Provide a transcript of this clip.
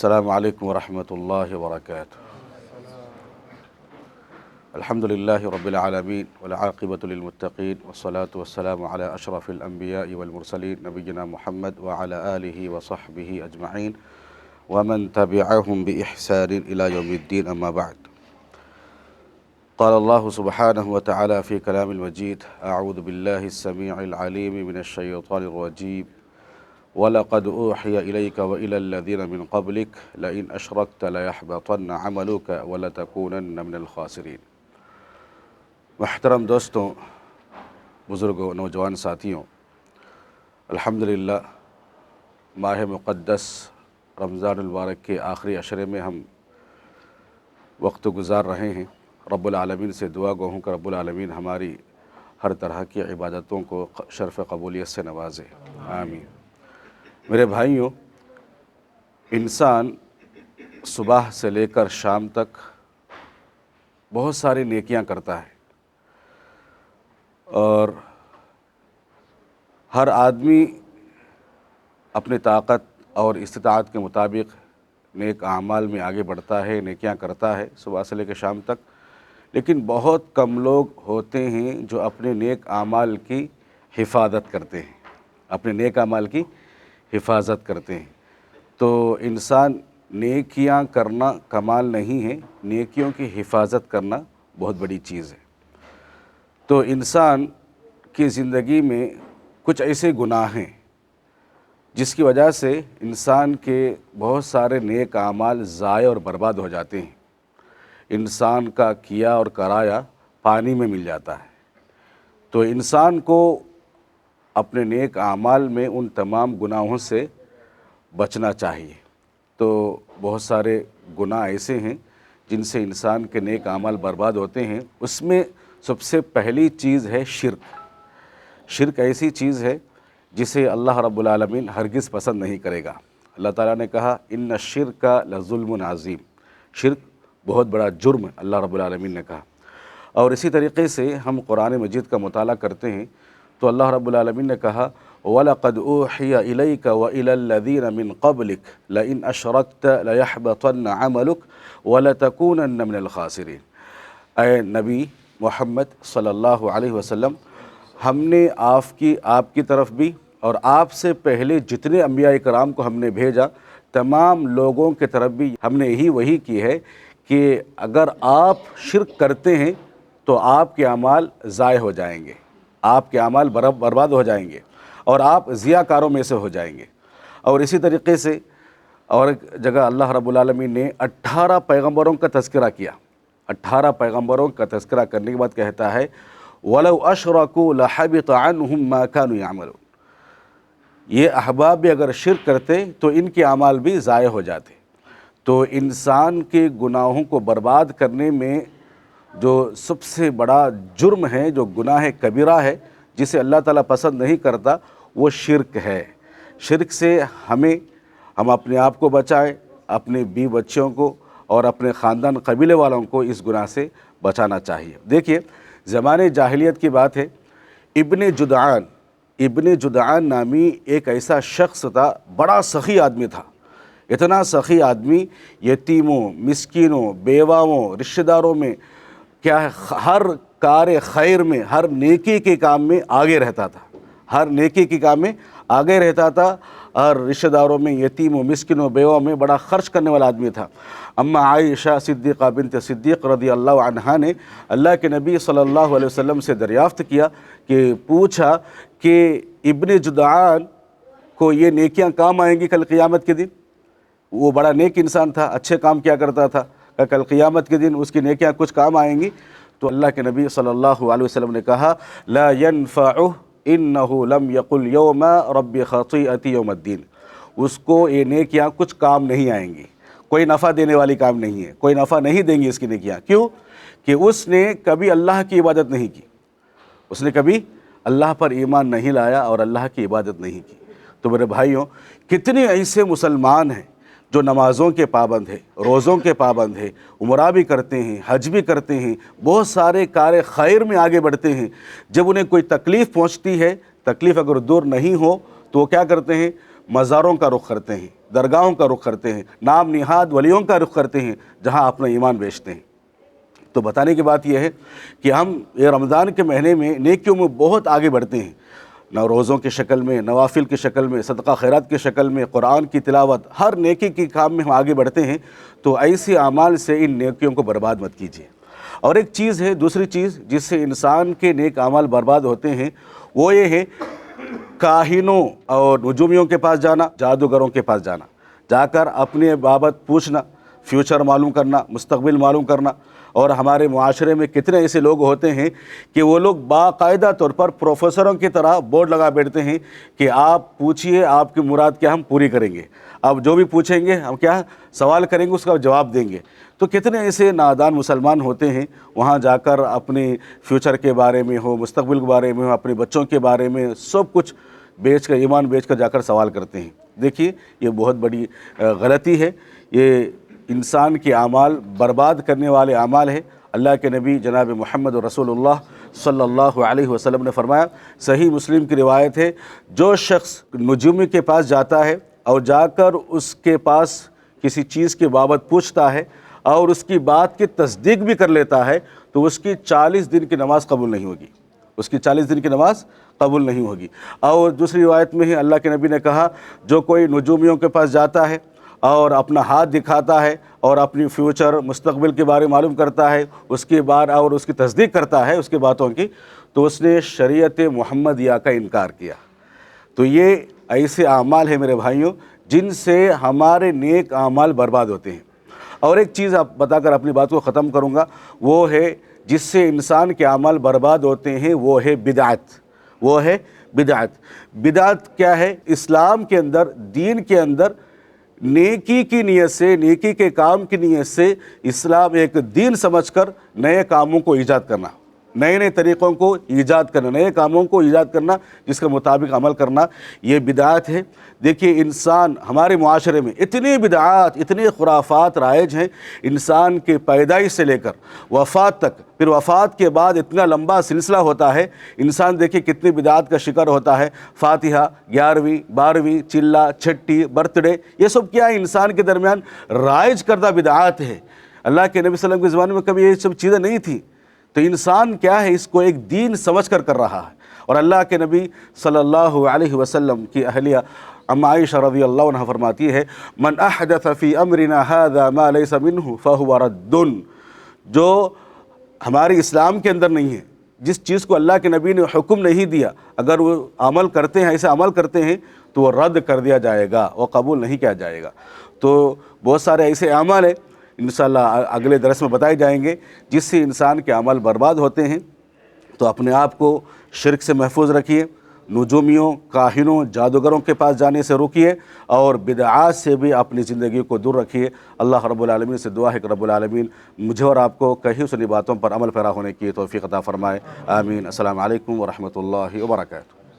السلام علیکم ورحمۃ اللہ وبرکاتہ۔ الحمد للہ رب العالمین والعاقبۃ للمتقین والصلاة والسلام علی اشرف الانبیاء والمرسلین نبینا محمد وعلی آلہ وصحبہ اجمعین ومن تبعہم بإحسان الی یوم الدین، اما بعد۔ قال اللہ سبحانہ وتعالی فی کلام المجید: اعوذ باللہ السمیع العلیم من الشیطان الرجیم، وَلَقَدْ أُوحِيَ إِلَيْكَ وَإِلَى الَّذِينَ مِن قَبْلِكَ لَئِنْ أَشْرَكْتَ لَيَحْبَطَنَّ عَمَلُكَ وَلَتَكُونَنَّ مِنَ الْخَاسِرِينَ۔ محترم دوستوں، بزرگوں، نوجوان ساتھیوں، الحمدللہ ماہ مقدس رمضان المبارک کے آخری عشرے میں ہم وقت گزار رہے ہیں۔ رب العالمین سے دعا گو ہوں کہ رب العالمین ہماری ہر طرح کی عبادتوں کو شرف قبولیت سے نوازے، آمین۔ میرے بھائیوں، انسان صبح سے لے کر شام تک بہت ساری نیکیاں کرتا ہے، اور ہر آدمی اپنی طاقت اور استطاعت کے مطابق نیک اعمال میں آگے بڑھتا ہے، نیکیاں کرتا ہے صبح سے لے کر شام تک، لیکن بہت کم لوگ ہوتے ہیں جو اپنے نیک اعمال کی حفاظت کرتے ہیں، اپنے نیک اعمال کی حفاظت کرتے ہیں۔ تو انسان نیکیاں کرنا کمال نہیں ہے، نیکیوں کی حفاظت کرنا بہت بڑی چیز ہے۔ تو انسان کی زندگی میں کچھ ایسے گناہ ہیں جس کی وجہ سے انسان کے بہت سارے نیک اعمال ضائع اور برباد ہو جاتے ہیں۔ انسان کا کیا اور کرایا پانی میں مل جاتا ہے۔ تو انسان کو اپنے نیک اعمال میں ان تمام گناہوں سے بچنا چاہیے۔ تو بہت سارے گناہ ایسے ہیں جن سے انسان کے نیک اعمال برباد ہوتے ہیں۔ اس میں سب سے پہلی چیز ہے شرک۔ شرک ایسی چیز ہے جسے اللہ رب العالمین ہرگز پسند نہیں کرے گا۔ اللہ تعالیٰ نے کہا: ان الشرک لظلم عظیم، شرک بہت بڑا جرم ہے، اللہ رب العالمین نے کہا۔ اور اسی طریقے سے ہم قرآن مجید کا مطالعہ کرتے ہیں تو اللہ رب العالمین نے کہا: وَلَقَدْ أُوحِيَ إِلَيْكَ وَإِلَى الَّذِينَ مِن قَبْلِكَ لَئِنْ أَشْرَكْتَ لَيَحْبَطَنَّ عَمَلُكَ وَلَتَكُونَنَّ مِنَ الْخَاسِرِينَ۔ اے نبی محمد صلی اللہ علیہ وسلم، ہم نے آپ کی طرف بھی اور آپ سے پہلے جتنے انبیاء کرام کو ہم نے بھیجا، تمام لوگوں کی طرف بھی ہم نے یہی وحی کی ہے کہ اگر آپ شرک کرتے ہیں تو آپ کے اعمال ضائع ہو جائیں گے، آپ کے اعمال برباد ہو جائیں گے اور آپ ضیاء کاروں میں سے ہو جائیں گے۔ اور اسی طریقے سے اور ایک جگہ اللہ رب العالمین نے 18 پیغمبروں کا تذکرہ کیا۔ 18 پیغمبروں کا تذکرہ کرنے کے بعد کہتا ہے: وَلَوْ أَشْرَكُوا لَحَبِطَ عَنْهُمْ مَا كَانُوا يَعْمَلُونَ۔ یہ احباب بھی اگر شرک کرتے تو ان کے اعمال بھی ضائع ہو جاتے۔ تو انسان کے گناہوں کو برباد کرنے میں جو سب سے بڑا جرم ہے، جو گناہ کبیرہ ہے، جسے اللہ تعالیٰ پسند نہیں کرتا، وہ شرک ہے۔ شرک سے ہم اپنے آپ کو بچائیں، اپنے بیوی بچوں کو اور اپنے خاندان قبیلے والوں کو اس گناہ سے بچانا چاہیے۔ دیکھیے، زمانے جاہلیت کی بات ہے، ابن جدعان نامی ایک ایسا شخص تھا، بڑا سخی آدمی تھا۔ اتنا سخی آدمی یتیموں، مسکینوں، بیواؤں، رشتہ داروں میں کیا ہے، ہر کار خیر میں، ہر نیکی کے کام میں آگے رہتا تھا، ہر نیکی کے کام میں آگے رہتا تھا، اور رشتہ داروں میں، یتیموں، مسکینوں، بیواؤں میں بڑا خرچ کرنے والا آدمی تھا۔ اما عائشہ صدیقہ بنت صدیق رضی اللہ عنہا نے اللہ کے نبی صلی اللہ علیہ وسلم سے دریافت کیا، کہ پوچھا کہ ابن جدعان کو یہ نیکیاں کام آئیں گی کل قیامت کے دن؟ وہ بڑا نیک انسان تھا، اچھے کام کیا کرتا تھا، کہ کل قیامت کے دن اس کی نیکیاں کچھ کام آئیں گی؟ تو اللہ کے نبی صلی اللہ علیہ وسلم نے کہا: لا ينفعه انه لم يقل یوم رب خطیئتی یوم الدین۔ اس کو یہ نیکیاں کچھ کام نہیں آئیں گی، کوئی نفع دینے والی کام نہیں ہے، کوئی نفع نہیں دیں گی اس کی نیکیاں۔ کیوں؟ کہ اس نے کبھی اللہ کی عبادت نہیں کی، اس نے کبھی اللہ پر ایمان نہیں لایا اور اللہ کی عبادت نہیں کی۔ تو میرے بھائیوں، کتنے ایسے مسلمان ہیں جو نمازوں کے پابند ہیں، روزوں کے پابند ہیں، عمرہ بھی کرتے ہیں، حج بھی کرتے ہیں، بہت سارے کار خیر میں آگے بڑھتے ہیں۔ جب انہیں کوئی تکلیف پہنچتی ہے، تکلیف اگر دور نہیں ہو تو وہ کیا کرتے ہیں؟ مزاروں کا رخ کرتے ہیں، درگاہوں کا رخ کرتے ہیں، نام نہاد ولیوں کا رخ کرتے ہیں جہاں اپنا ایمان بیچتے ہیں۔ تو بتانے کی بات یہ ہے کہ ہم یہ رمضان کے مہینے میں نیکیوں میں بہت آگے بڑھتے ہیں، نہ روزوں کی شکل میں، نوافل کی شکل میں، صدقہ خیرات کی شکل میں، قرآن کی تلاوت، ہر نیکی کے کام میں ہم آگے بڑھتے ہیں۔ تو ایسے اعمال سے ان نیکیوں کو برباد مت کیجیے۔ اور ایک چیز ہے، دوسری چیز جس سے انسان کے نیک اعمال برباد ہوتے ہیں وہ یہ ہے کاہنوں اور نجومیوں کے پاس جانا، جادوگروں کے پاس جانا، جا کر اپنے بابت پوچھنا، فیوچر معلوم کرنا، مستقبل معلوم کرنا۔ اور ہمارے معاشرے میں کتنے ایسے لوگ ہوتے ہیں کہ وہ لوگ باقاعدہ طور پر پروفیسروں کی طرح بورڈ لگا بیٹھتے ہیں کہ آپ پوچھئے، آپ کی مراد کیا ہم پوری کریں گے، آپ جو بھی پوچھیں گے ہم کیا سوال کریں گے اس کا جواب دیں گے۔ تو کتنے ایسے نادان مسلمان ہوتے ہیں، وہاں جا کر اپنے فیوچر کے بارے میں ہو، مستقبل کے بارے میں ہو، اپنے بچوں کے بارے میں سب کچھ بیچ کر، ایمان بیچ کر جا کر سوال کرتے ہیں۔ دیکھیے یہ بہت بڑی غلطی ہے، یہ انسان کے اعمال برباد کرنے والے اعمال ہیں۔ اللہ کے نبی جناب محمد رسول اللہ صلی اللہ علیہ وسلم نے فرمایا، صحیح مسلم کی روایت ہے، جو شخص نجومی کے پاس جاتا ہے اور جا کر اس کے پاس کسی چیز کے بابت پوچھتا ہے اور اس کی بات کی تصدیق بھی کر لیتا ہے تو اس کی 40 دن کی نماز قبول نہیں ہوگی، اس کی 40 دن کی نماز قبول نہیں ہوگی۔ اور دوسری روایت میں ہے، اللہ کے نبی نے کہا، جو کوئی نجومیوں کے پاس جاتا ہے اور اپنا ہاتھ دکھاتا ہے اور اپنی فیوچر مستقبل کے بارے معلوم کرتا ہے، اس کی بات اور اس کی تصدیق کرتا ہے اس کی باتوں کی، تو اس نے شریعت محمدیہ کا انکار کیا۔ تو یہ ایسے اعمال ہیں میرے بھائیوں جن سے ہمارے نیک اعمال برباد ہوتے ہیں۔ اور ایک چیز آپ بتا کر اپنی بات کو ختم کروں گا، وہ ہے جس سے انسان کے اعمال برباد ہوتے ہیں، وہ ہے بدعت، وہ ہے بدعت۔ بدعت کیا ہے؟ اسلام کے اندر، دین کے اندر نیکی کی نیت سے، نیکی کے کام کی نیت سے اسلام ایک دین سمجھ کر نئے کاموں کو ایجاد کرنا، نئے نئے طریقوں کو ایجاد کرنا، نئے کاموں کو ایجاد کرنا، جس کے مطابق عمل کرنا، یہ بدعات ہے۔ دیکھیے انسان، ہمارے معاشرے میں اتنی بدعات، اتنے خرافات رائج ہیں، انسان کے پیدائش سے لے کر وفات تک، پھر وفات کے بعد اتنا لمبا سلسلہ ہوتا ہے، انسان دیکھیے کتنی بدعات کا شکار ہوتا ہے۔ فاتحہ، 11ویں 12ویں، چلہ، چھٹی، برتھ ڈے، یہ سب کیا ہے؟ انسان کے درمیان رائج کردہ بدعات ہے۔ اللہ کے نبی صلی اللہ علیہ وسلم کے زمانے میں کبھی یہ سب چیزیں نہیں تھیں، تو انسان کیا ہے؟ اس کو ایک دین سمجھ کر رہا ہے۔ اور اللہ کے نبی صلی اللہ علیہ وسلم کی اہلیہ ام عائشہ رضی اللہ عنہ فرماتی ہے، من احدث فی امرنا هذا ما لیس منہ فہو رد، جو ہمارے اسلام کے اندر نہیں ہے، جس چیز کو اللہ کے نبی نے حکم نہیں دیا، اگر وہ عمل کرتے ہیں، ایسے عمل کرتے ہیں تو وہ رد کر دیا جائے گا، وہ قبول نہیں کیا جائے گا۔ تو بہت سارے ایسے اعمال ہیں انشاءاللہ اگلے درس میں بتائے جائیں گے جس سے انسان کے عمل برباد ہوتے ہیں۔ تو اپنے آپ کو شرک سے محفوظ رکھیے، نجومیوں، کاہنوں، جادوگروں کے پاس جانے سے روکیے، اور بدعات سے بھی اپنی زندگی کو دور رکھیے۔ اللہ رب العالمین سے دعا ہے کہ رب العالمین مجھے اور آپ کو کہی سنی باتوں پر عمل پیرا ہونے کی توفیق عطا فرمائے، آمین۔ السلام علیکم ورحمۃ اللہ وبرکاتہ۔